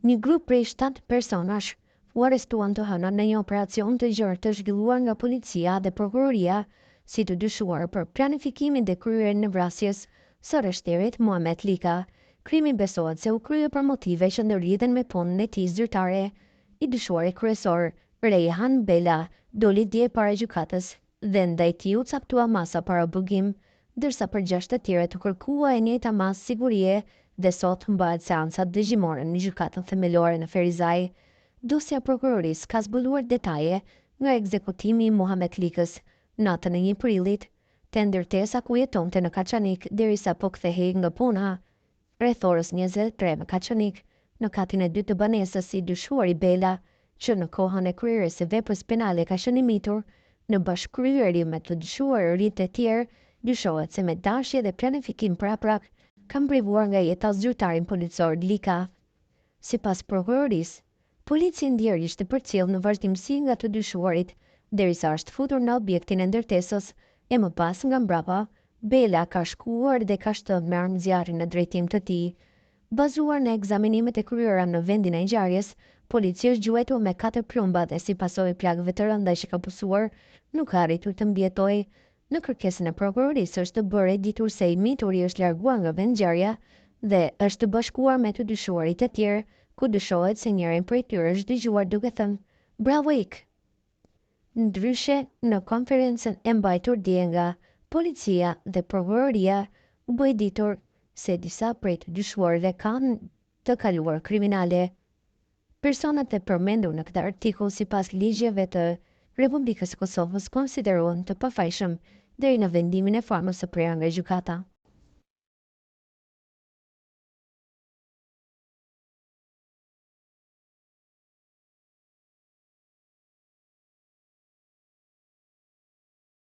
Një grup prej 7 personash u arrestuan të hënën në një operacion të gjerë të zhvilluar nga policia dhe prokuroria si të dyshuar për planifikimin dhe kryerjen e vrasjes së rreshterit Muhamet Lika. Krimi besohet se u krye për motive që ndërlidhen me punën e tij zyrtare. I dyshuari kryesor, Rejhan Bela, doli dje para gjykatës dhe ndaj tij u caktua masa para obligim, ndërsa për 6 të tjerë të kërkua e njëjta masë sigurie dhe sot mbahet seanca dëgjimore në gjykatën themelore në Ferizaj. Dosja prokurorisë ka zbuluar detaje nga ekzekutimi i Muhamet Likës natën e 1 prillit, te ndërtesa ku jetonte në Kaçanik derisa po kthehej nga puna. Rreth orës 23 në Kaçanik, në katin e 2 të banesës, i dyshuari Bela, që në kohën e kryerjes së veprës penale ka qenë i mitur, në bashkëkryerje me të dyshuarit të tjerë, dyshohet se me dashje dhe planifikim paraprak kam privuar nga jeta zyrtarin policor Lika. Sipas prokurorisë, policia ndjer ishte përcjell në vazhdimsi nga të dyshuarit, derisa është futur në objektin e ndërtesës e më pas nga mbrapa, Bela ka shkuar dhe ka shtënë me armë zjarri në drejtim të tij. Bazuar në ekzamenimet e kryera në vendin e ngjarjes, policia është gjuetur me 4 plumba dhe si pasojë plagëve të rënda që ka pësuar, nuk ka arritur të mbjetojë. Në kërkesën e prokurorisë është të bërë ditur se i mituri është larguar nga vendngjarja dhe është bashkuar me të dyshuarit e tjerë, ku dyshohet se njërin prej tyre është dëgjuar duke thënë "Bravo Ik". Ndryshe, në konferencën e mbajtur dje nga policia dhe prokuroria, u bë ditur se disa prej të dyshuarve kanë të kaluar kriminale. Personat e përmendur në këtë artikull sipas ligjeve të Republikës së Kosovës konsiderohen të pafajshëm deri në vendimin e famës së prerë nga gjykata.